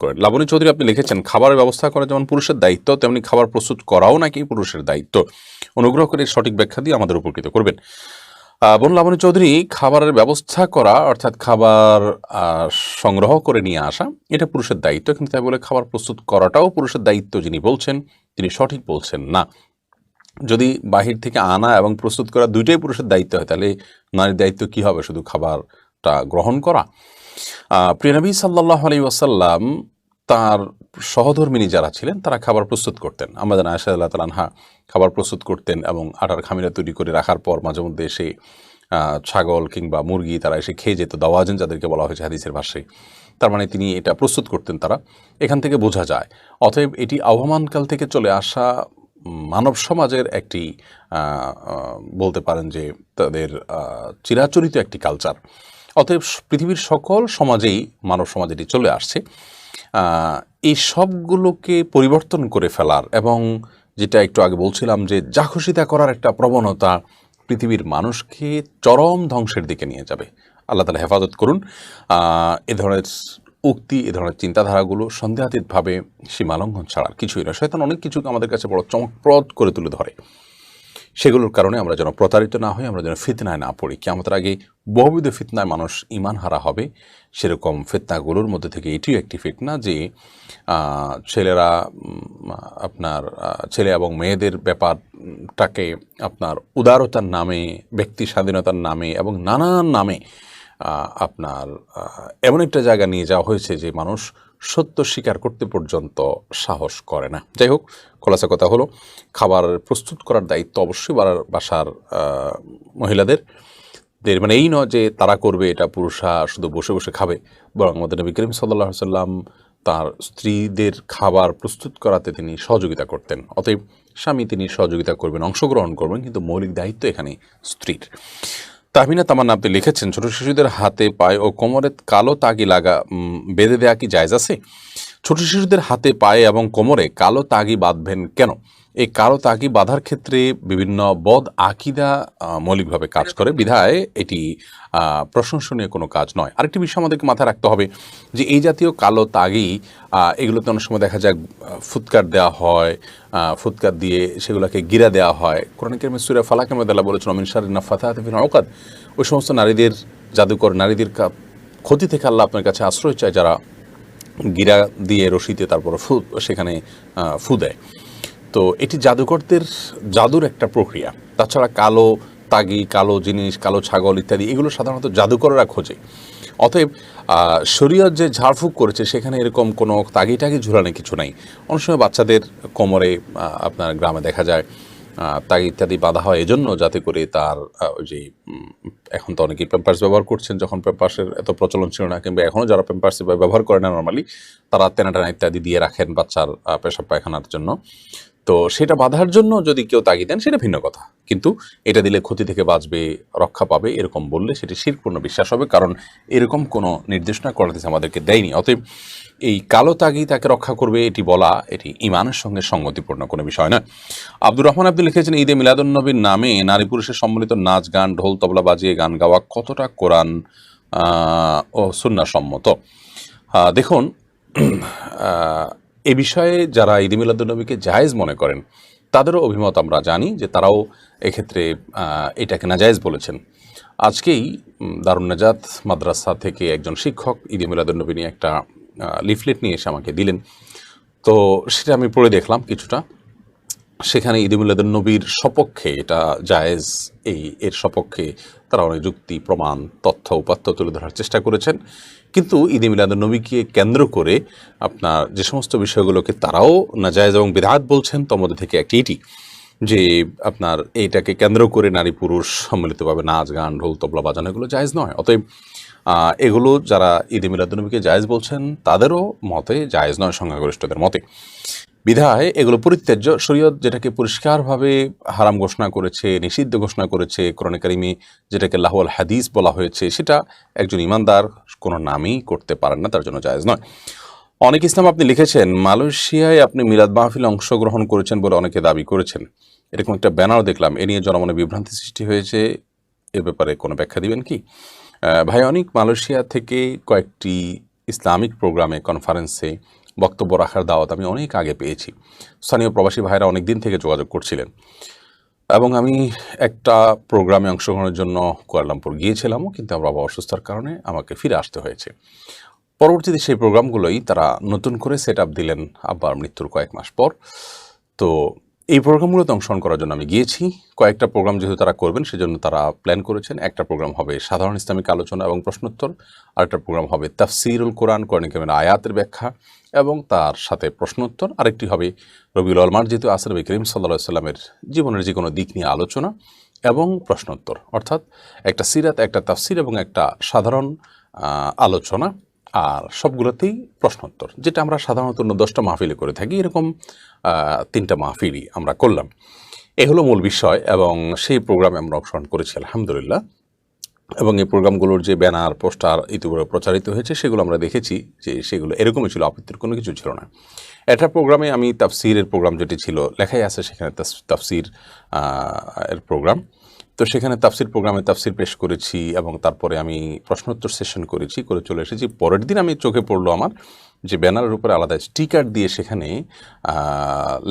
করেন। লাবণী চৌধুরী আপনি লিখেছেন, খাবারের ব্যবস্থা করা যেমন পুরুষের দায়িত্ব, তেমনি খাবার প্রস্তুত করাও নাকি পুরুষের দায়িত্ব। অনুগ্রহ করে সঠিক ব্যাখ্যা দিয়ে আমাদের উপকৃত করবেন। বোন লাবণী চৌধুরী, খাবারের ব্যবস্থা করা অর্থাৎ খাবার সংগ্রহ করে নিয়ে আসা এটা পুরুষের দায়িত্ব, কিন্তু তাই বলে খাবার প্রস্তুত করাটাও পুরুষের দায়িত্ব যিনি বলছেন তিনি সঠিক বলছেন না। যদি বাহির থেকে আনা এবং প্রস্তুত করা দুইটাই পুরুষের দায়িত্ব হয়, তাহলে নারীর দায়িত্ব কি হবে? শুধু খাবারটা গ্রহণ করা? প্রিয় নবী সাল্লাল্লাহু আলাইহি ওয়াসাল্লাম তার সহধর্মিণী যারা ছিলেন তারা খাবার প্রস্তুত করতেন। আমাদের আয়েশা রাদিয়াল্লাহু তাআলা আনহা খাবার প্রস্তুত করতেন এবং আটার খামিরা তৈরি করে রাখার পর মাঝে মধ্যে এসে ছাগল কিংবা মুরগি তারা এসে খেয়ে যেত, দাওয়াজিন যাদেরকে বলা হয়েছে হাদিসের ভাষ্যে। তার মানে তিনি এটা প্রস্তুত করতেন তারা, এখান থেকে বোঝা যায়। অতএব এটি আবহমানকাল থেকে চলে আসা মানব সমাজের একটি বলতে পারেন যে তাদের চিরাচরিত একটি কালচার। অতএব পৃথিবীর সকল সমাজেই মানব সমাজ এটি চলে আসছে। এই সবগুলোকে পরিবর্তন করে ফেলার এবং যেটা একটু আগে বলছিলাম যে যা খুশি তা করার একটা প্রবণতা পৃথিবীর মানুষকে চরম ধ্বংসের দিকে নিয়ে যাবে। আল্লাহ তাআলা হেফাজত করুন। এ ধরনের উক্তি, এ ধরনের চিন্তাধারাগুলো সন্দেহাতীতভাবে সীমালঙ্ঘন ছাড়ার কিছুই নয়। শয়তান অনেক কিছু আমাদের কাছে বড় চমকপ্রদ করে তুলে ধরে, সেগুলোর কারণে আমরা যেন প্রতারিত না হই, আমরা যেন ফিতনায় না পড়ি। কিয়ামতের আগে বহুবিধ ফিতনায় মানুষ ঈমান হারা হবে। সেরকম ফিতনাগুলোর মধ্যে থেকে এটিও একটি ফিতনা যে ছেলেরা আপনার ছেলে এবং মেয়েদের ব্যাপারটাকে আপনার উদারতার নামে, ব্যক্তি স্বাধীনতার নামে এবং নানান নামে আপনার এমন একটা জায়গা নিয়ে যাওয়া হয়েছে যে মানুষ সত্য স্বীকার করতে পর্যন্ত সাহস করে না। যাই হোক, খোলাসা কথা হলো, খাবার প্রস্তুত করার দায়িত্ব অবশ্যই বাসার মহিলাদের। মানে এই নয় যে তারা করবে, এটা পুরুষরা শুধু বসে বসে খাবে, বরং আমাদের নবী করিম সাল্লাল্লাহু আলাইহি ওয়াসাল্লাম তার স্ত্রীদের খাবার প্রস্তুত করাতে তিনি সহযোগিতা করতেন। অতএব স্বামী তিনি সহযোগিতা করবেন, অংশগ্রহণ করবেন, কিন্তু মৌলিক দায়িত্ব এখানে স্ত্রীর। তাহমিনা তামান্না আপনি লিখেছেন, ছোট শিশুদের হাতে, পায়ে ও কোমরে কালো তাগি বেঁধে দেওয়া কি জায়েজ আছে? ছোট শিশুদের হাতে, পায়ে এবং কোমরে কালো তাগি বাঁধবেন কেন? এই কালো তাগি বাঁধার ক্ষেত্রে বিভিন্ন বদ আকিদা মৌলিকভাবে কাজ করে, বিধায় এটি প্রশংসনীয় কোনো কাজ নয়। আরেকটি বিষয় আমাদেরকে মাথায় রাখতে হবে যে এই জাতীয় কালো তাগি এগুলোতে অনেক সময় দেখা যায় ফুৎকার দেওয়া হয়, ফুৎকার দিয়ে সেগুলোকে গিরা দেওয়া হয়। কোরআন কারীমে সূরা ফালাকের মধ্যে আল্লাহ বলেছেন, মিন শাররি নাফাথাতি ফিল উকাদ। ওই সমস্ত নারীদের, জাদুকর নারীদের ক্ষতি থেকে আল্লাহ আপনার কাছে আশ্রয় চায় যারা গিরা দিয়ে রশিতে তারপর সেখানে ফু দেয়। তো এটি জাদুকরদের জাদুর একটা প্রক্রিয়া। তাছাড়া কালো তাগি, কালো জিনিস, কালো ছাগল ইত্যাদি এগুলো সাধারণত জাদুকররা খোঁজে। অতএব শরীয়ত যে ঝাড়ফুঁক করেছে সেখানে এরকম কোনো তাগি টাগি ঝুলানো কিছু নাই। অনেক সময় বাচ্চাদের কোমরে আপনার গ্রামে দেখা যায় তাগি ইত্যাদি বাঁধা হয় এজন্য যাতে করে তার ওই যে এখন তো অনেকেই প্যাম্পার্স ব্যবহার করছেন, যখন প্যাম্পার্সের এত প্রচলন ছিল না, কিংবা এখনও যারা প্যাম্পার্স ব্যবহার করে না নর্মালি, তারা তেনা ইত্যাদি দিয়ে রাখেন বাচ্চার পেশাব পায়খানার জন্য। তো সেটা বাঁধার জন্য যদি কেউ তাগি দেন সেটা ভিন্ন কথা, কিন্তু এটা দিলে ক্ষতি থেকে বাঁচবে, রক্ষা পাবে, এরকম বললে সেটি শিরকপূর্ণ বিশ্বাস হবে, কারণ এরকম কোনো নির্দেশনা করাতে আমাদেরকে দেয়নি। অতএব এই কালো তাগি তাকে রক্ষা করবে এটি বলা, এটি ইমানের সঙ্গে সঙ্গতিপূর্ণ কোনো বিষয় না। আব্দুর রহমান আপনি লিখেছেন, ঈদে মিলাদুন্নবীর নামে নারী পুরুষের সম্মিলিত নাচ গান, ঢোল তবলা বাজিয়ে গান গাওয়া কতটা কোরআন ও সুন্নাহ সম্মত? দেখুন, এ বিষয়ে যারা ঈদে মিলাদুন্নবীকে জায়েজ মনে করেন তাদেরও অভিমত আমরা জানি যে তারাও এক্ষেত্রে এটাকে নাজায়েজ বলেছেন। আজকেই দারুন নাজাত মাদ্রাসা থেকে একজন শিক্ষক ঈদে মিলাদুন্নবী নিয়ে একটা লিফলেট নিয়ে এসে আমাকে দিলেন। তো সেটা আমি পড়ে দেখলাম কিছুটা। সেখানে ঈদে মিলাদুন্নবীর সপক্ষে এটা জায়েজ, এর সপক্ষে তারা অনেক যুক্তি, প্রমাণ, তথ্য উপাত্ত তুলে ধরার চেষ্টা করেছেন। কিন্তু ঈদে মিলাদুন্নবীকে কেন্দ্র করে আপনার যে সমস্ত বিষয়গুলোকে তারাও নাজায়েজ এবং বিদআত বলছেন, তার মধ্যে থেকে একটি এটি যে আপনার এইটাকে কেন্দ্র করে নারী পুরুষ সম্মিলিতভাবে নাচ গান, ঢোল তবলা বাজানো এগুলো জায়েজ নয়। অতএব এগুলো যারা ঈদে মিলাদুন্নবীকে জায়েজ বলছেন তাদেরও মতে জায়েজ নয়, সংখ্যাগরিষ্ঠদের মতে। বিধায় এগুলো পরিত্যাজ্য। শরীয়ত যেটাকে পরিষ্কারভাবে হারাম ঘোষণা করেছে, নিষিদ্ধ ঘোষণা করেছে, কোরআনে কারিমে যেটাকে লাহওয়াল হাদিস বলা হয়েছে, সেটা একজন ইমানদার কোনো নামেই করতে পারেন না, তার জন্য জায়েজ নয়। অনেক ইসলাম আপনি লিখেছেন, মালয়েশিয়ায় আপনি মিলাদ মাহফিলে অংশগ্রহণ করেছেন বলে অনেকে দাবি করেছেন, এরকম একটা ব্যানার দেখলাম, এ নিয়ে জনমনে বিভ্রান্তি সৃষ্টি হয়েছে, এ ব্যাপারে কোনো ব্যাখ্যা দিবেন কি? ভাই অনেক, মালয়েশিয়া থেকে কয়েকটি ইসলামিক প্রোগ্রামে, কনফারেন্সে বক্তব্য রাখার দাওয়াত আমি অনেক আগে পেয়েছি। স্থানীয় প্রবাসী ভাইরা অনেক দিন থেকে যোগাযোগ করছিলেন এবং আমি একটা প্রোগ্রামে অংশগ্রহণের জন্য কুয়ালালামপুর গিয়েছিলামও, কিন্তু আমার বাবা অসুস্থতার কারণে আমাকে ফিরে আসতে হয়েছে। পরবর্তীতে সেই প্রোগ্রামগুলোই তারা নতুন করে সেট আপ দিলেন আব্বার মৃত্যুর কয়েক মাস পর। তো এই প্রোগ্রামগুলোতে অংশগ্রহণ করার জন্য আমি গিয়েছি। কয়েকটা প্রোগ্রাম যেহেতু তারা করবেন, সেজন্য তারা প্ল্যান করেছেন। একটা প্রোগ্রাম হবে সাধারণ ইসলামিক আলোচনা এবং প্রশ্নোত্তর, আরেকটা প্রোগ্রাম হবে তাফসিরুল কোরআন, কোরআন কারিমের আয়াতের ব্যাখ্যা এবং তার সাথে প্রশ্নোত্তর, আরেকটি হবে রবিউল আউয়াল মাস যেহেতু আসে, নবী করিম সাল্লাল্লাহু আলাইহি সাল্লামের জীবনের যে কোনো দিক নিয়ে আলোচনা এবং প্রশ্নোত্তর, অর্থাৎ একটা সিরাত, একটা তাফসির এবং একটা সাধারণ আলোচনা, আর সবগুলোতেই প্রশ্নোত্তর, যেটা আমরা সাধারণত 10টা মাহফিলে করে থাকি। এরকম 3টা মাহফিলই আমরা করলাম। এ হলো মূল বিষয় এবং সেই প্রোগ্রামে আমরা অংশগ্রহণ করেছি আলহামদুলিল্লাহ। এবং এই প্রোগ্রামগুলোর যে ব্যানার, পোস্টার ইতিপূর্বে প্রচারিত হয়েছে সেগুলো আমরা দেখেছি যে সেগুলো এরকমই ছিল, আপত্তির কোনো কিছু ছিল না। একটা প্রোগ্রামে আমি তাফসিরের প্রোগ্রাম যেটি ছিল, লেখাই আছে সেখানে তাফসির এর প্রোগ্রাম, তো সেখানে তাফসির প্রোগ্রামে তাফসির পেশ করেছি এবং তারপরে আমি প্রশ্নোত্তর সেশন করেছি, করে চলে এসেছি। পরের দিন আমি চোখে পড়লো আমার যে ব্যানারের উপরে আলাদা স্টিকার দিয়ে সেখানে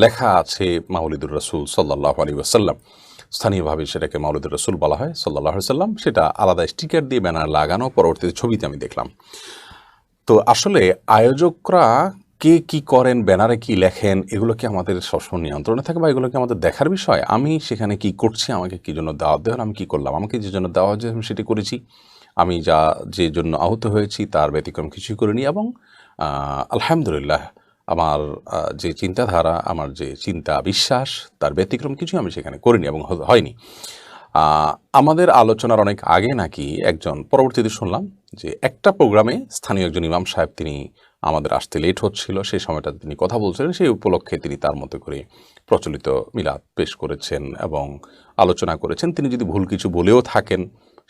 লেখা আছে মাউলিদুর রাসূল সাল্লাল্লাহু আলাইহি ওয়াসাল্লাম, স্থানীয়ভাবে সেটাকে মাউলিদুর রাসূল বলা হয় সাল্লাল্লাহু আলাইহি ওয়াসাল্লাম, সেটা আলাদা স্টিকার দিয়ে ব্যানার লাগানো। পরবর্তীতে ছবিতে আমি দেখলাম। তো আসলে আয়োজকরা কে কি করেন, ব্যানারে কি লেখেন, এগুলো কি আমাদের সবসময় নিয়ন্ত্রণে থাকে বা এগুলো কি আমাদের দেখার বিষয়? আমি সেখানে কি করছি, আমাকে কি জন্য দাওয়াত দেওয়া, আমি কি করলাম, আমাকে যে জন্য দেওয়া হয়েছে আমি সেটি করেছি। আমি যে জন্য আহত হয়েছি তার ব্যতিক্রম কিছুই করিনি এবং আলহামদুলিল্লাহ আমার যে চিন্তাধারা, আমার যে চিন্তা বিশ্বাস, তার ব্যতিক্রম কিছুই আমি সেখানে করিনি এবং হয়নি। আমাদের আলোচনার অনেক আগে নাকি পরবর্তীতে শুনলাম যে একটা প্রোগ্রামে স্থানীয় একজন ইমাম সাহেব, তিনি আমাদের আসতে লেট হচ্ছিল, সেই সময়টা তিনি কথা বলছিলেন, সেই উপলক্ষে তিনি তার মতো করে প্রচলিত মিলাদ পেশ করেছেন এবং আলোচনা করেছেন। তিনি যদি ভুল কিছু বলেও থাকেন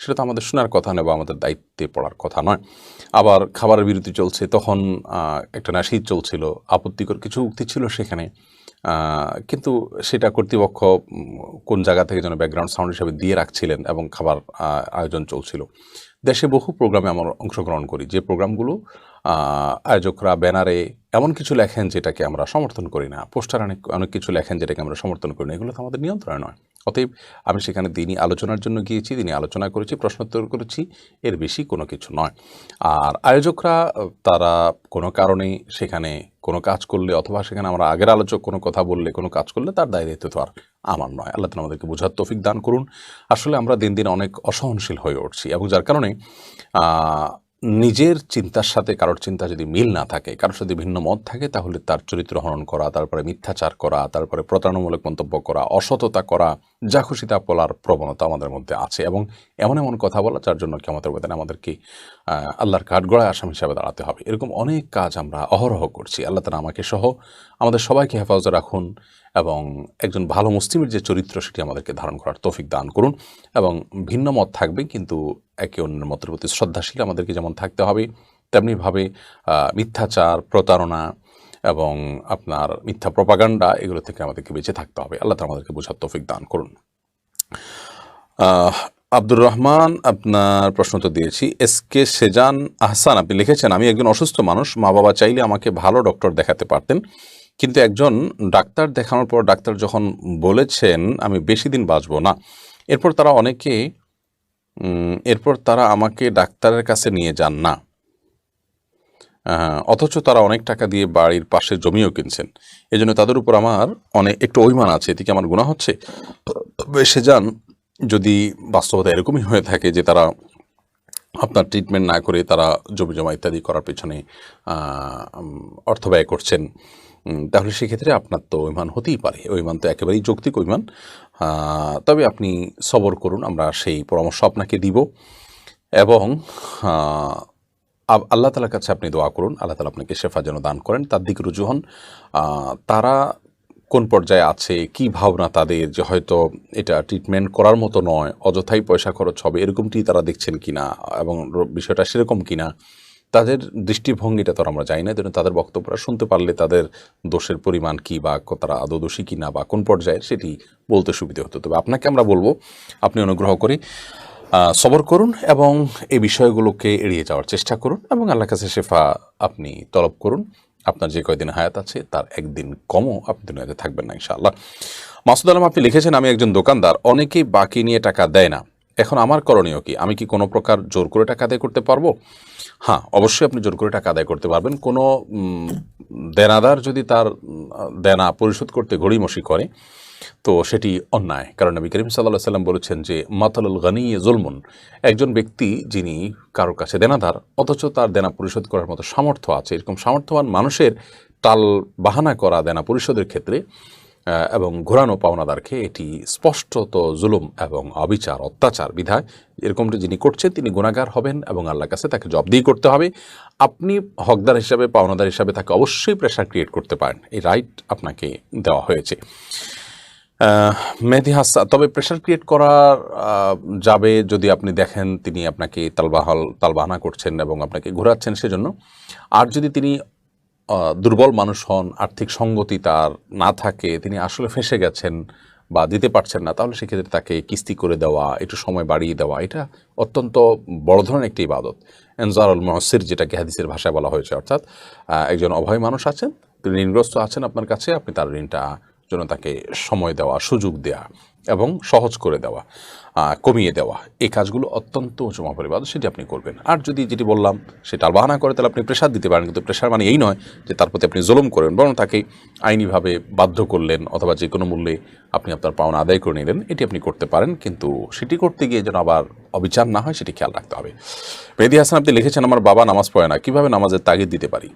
সেটা তো আমাদের শোনার কথা নয় বা আমাদের দায়িত্বে পড়ার কথা নয়। আবার খাবারের বিরতি চলছে, তখন একটা নাশিদ চলছিল, আপত্তিকর কিছু উক্তি ছিল সেখানে, কিন্তু সেটা কর্তৃপক্ষ কোন জায়গা থেকে যেন ব্যাকগ্রাউন্ড সাউন্ড হিসাবে দিয়ে রাখছিলেন এবং খাবার আয়োজন চলছিল। দেশে বহু প্রোগ্রামে আমরা অংশগ্রহণ করি, যে প্রোগ্রামগুলো আয়োজকরা ব্যানারে এমন কিছু লেখেন যেটাকে আমরা সমর্থন করি না, পোস্টার অনেক কিছু লেখেন যেটাকে আমরা সমর্থন করি না, এগুলো তো আমাদের নিয়ন্ত্রণে নয়। অতএব আমি সেখানে দিনই আলোচনার জন্য গিয়েছি, দিনই আলোচনা করেছি, প্রশ্নোত্তর করেছি, এর বেশি কোনো কিছু নয়। আর আয়োজকরা তারা কোনো কারণে সেখানে কোনো কাজ করলে অথবা সেখানে আমরা আগের আলোচক কোনো কথা বললে, কোনো কাজ করলে তার দায় দায়িত্ব তো আর আমার নয়। আল্লাহ তাআলা আমাদেরকে বোঝার তৌফিক দান করুন। আসলে আমরা দিন দিন অনেক অসহনশীল হয়ে উঠছি এবং যার কারণে নিজের চিন্তার সাথে কারোর চিন্তা যদি মিল না থাকে, কারোর সাথে ভিন্ন মত থাকে, তাহলে তার চরিত্র হনন করা, তারপরে মিথ্যাচার করা, তারপরে প্রতারণামূলক মন্তব্য করা, অসততা করা, যা খুশি তা বলার প্রবণতা আমাদের মধ্যে আছে এবং এমন এমন কথা বলা যার জন্য কিয়ামতের ময়দানে আমাদেরকে আল্লাহর কাঠগড়ায় আসামি হিসাবে দাঁড়াতে হবে। এরকম অনেক কাজ আমরা অহরহ করছি। আল্লাহ তাআলা আমাকে সহ আমাদের সবাইকে হেফাজতে রাখুন এবং একজন ভালো মুসলিমের যে চরিত্র সেটি আমাদেরকে ধারণ করার তৌফিক দান করুন। এবং ভিন্ন মত থাকবে, কিন্তু একে অন্যের মতের প্রতি শ্রদ্ধাশীল আমাদেরকে যেমন থাকতে হবে, তেমনিভাবে মিথ্যাচার, প্রতারণা এবং আপনার মিথ্যা প্রপাগান্ডা, এগুলো থেকে আমাদেরকে বেঁচে থাকতে হবে। আল্লাহ তাআলা আমাদেরকে বোঝার তৌফিক দান করুন। আব্দুর রহমান আপনার প্রশ্ন তো দিয়েছি। এসকে সেজান আহসান আপনি লিখেছেন, আমি একজন অসুস্থ মানুষ, মা বাবা চাইলে আমাকে ভালো ডক্টর দেখাতে পারতেন, কিন্তু একজন ডাক্তার দেখানোর পর ডাক্তার যখন বলেছেন আমি বেশি দিন বাঁচব না, এরপর তারা আমাকে ডাক্তারের কাছে নিয়ে যান না, অথচ তারা অনেক টাকা দিয়ে বাড়ির পাশে জমিও কিনছেন, এজন্য তাদের উপর আমার একটু অভিমান আছে, এদিকে আমার গুনাহ হচ্ছে? সে যান, যদি বাস্তবতা এরকমই হয়ে থাকে যে তারা আপনার ট্রিটমেন্ট না করে তারা জমি জমা ইত্যাদি করার পেছনে অর্থ ব্যয় করছেন, তাহলে সেক্ষেত্রে আপনার তো অভিমান হতেই পারে। অভিমান তো একেবারেই যৌক্তিক অভিমান। তবে আপনি সবর করুন, আমরা সেই পরামর্শ আপনাকে দিব এবং আল্লাহ তাআলার কাছে আপনি দোয়া করুন, আল্লাহ তাআলা আপনাকে শেফা যেন দান করেন। তার দিকে রুজু হন। তারা কোন পর্যায়ে আছে, কি ভাবনা তাদের, যে হয়তো এটা ট্রিটমেন্ট করার মতো নয়, অযথাই পয়সা খরচ হবে, এরকমটি তারা দেখছেন কিনা এবং বিষয়টা সেরকম কিনা, তাদের দৃষ্টিভঙ্গিটা তো আমরা জানি না। যেন তাদের বক্তব্যটা শুনতে পারলে তাদের দোষের পরিমাণ কি বা তারা আদৌ দোষী কিনা বা কোন পর্যায়ে সেটি বলতে সুবিধা হতো। তবে আপনাকে আমরা বলবো, আপনি অনুগ্রহ করে সবর করুন এবং এই বিষয়গুলোকে এড়িয়ে যাওয়ার চেষ্টা করুন এবং আল্লাহর কাছে শেফা আপনি তলব করুন। আপনার যে কয়দিন হায়াত আছে তার একদিন কমও আপনি দুনিয়াতে থাকবেন না ইনশাআল্লাহ। মাসুদ আলম আপনি লিখেছেন, আমি একজন দোকানদার, অনেকেই বাকি নিয়ে টাকা দেয় না, এখন আমার করণীয় কি? আমি কি কোনো প্রকার জোর করে টাকা আদায় করতে পারবো? হ্যাঁ, অবশ্যই আপনি জোর করে টাকা আদায় করতে পারবেন। কোনো দেনাদার যদি তার দেনা পরিশোধ করতে গড়িমসি করে তো সেটি অন্যায়, কারণ নবী করিম সাল্লাল্লাহু আলাইহি সাল্লাম বলেছেন যে মাতালুল গানি জুলমুন, একজন ব্যক্তি যিনি কারোর কাছে দেনাদার অথচ তার দেনা পরিশোধ করার মতো সামর্থ্য আছে, এরকম সামর্থ্যবান মানুষের টাল বাহানা করা দেনা পরিশোধের ক্ষেত্রে এবং ঘোরানো পাওনাদারকে এটি স্পষ্টত জুলুম এবং অবিচার অত্যাচার বিধায় এরকমটি যিনি করছেন তিনি গুনাহগার হবেন এবং আল্লাহর কাছে তাকে জবাবদিহি করতে হবে। আপনি হকদার হিসাবে পাওনাদার হিসাবে তাকে অবশ্যই প্রেশার ক্রিয়েট করতে পারেন, এই রাইট আপনাকে দেওয়া হয়েছে। মেহেদী হাসান, তবে প্রেশার ক্রিয়েট করা যাবে যদি আপনি দেখেন তিনি আপনাকে তালবাহানা করছেন এবং আপনাকে ঘোরাচ্ছেন সেজন্য। আর যদি তিনি দুর্বল মানুষ হন, আর্থিক সঙ্গতি তার না থাকে, তিনি আসলে ফেঁসে গেছেন বা দিতে পারছেন না, তাহলে সেক্ষেত্রে তাকে কিস্তি করে দেওয়া, একটু সময় বাড়িয়ে দেওয়া, এটা অত্যন্ত বড় ধরনের একটি ইবাদত। এনজারুল মুসির, যেটাকে হাদিসের ভাষায় বলা হয়েছে, অর্থাৎ একজন অভয় মানুষ আছেন, তিনি ঋণগ্রস্ত আছেন আপনার কাছে, আপনি তার ঋণটা জন্য তাকে সময় দেওয়া, সুযোগ দেওয়া এবং সহজ করে দেওয়া, কমিয়ে দেওয়া, এই কাজগুলো অত্যন্ত উঁচু মাপের ইবাদত, সেটি আপনি করবেন। আর যদি যেটি বললাম সেটা বাহানা করে তাহলে আপনি প্রেশার দিতে পারেন, কিন্তু প্রেশার মানে এই নয় যে তার প্রতি আপনি জুলুম করবেন, বরং তাকে আইনিভাবে বাধ্য করলেন অথবা যে কোনো মূল্যে আপনি আপনার পাওনা আদায় করে নিলেন, এটি আপনি করতে পারেন, কিন্তু সেটি করতে গিয়ে যেন আবার অবিচার না হয় সেটি খেয়াল রাখতে হবে। মেহেদী হাসান আপনি লিখেছেন, আমার বাবা নামাজ পড়ে না, কীভাবে নামাজের তাগিদ দিতে পারি?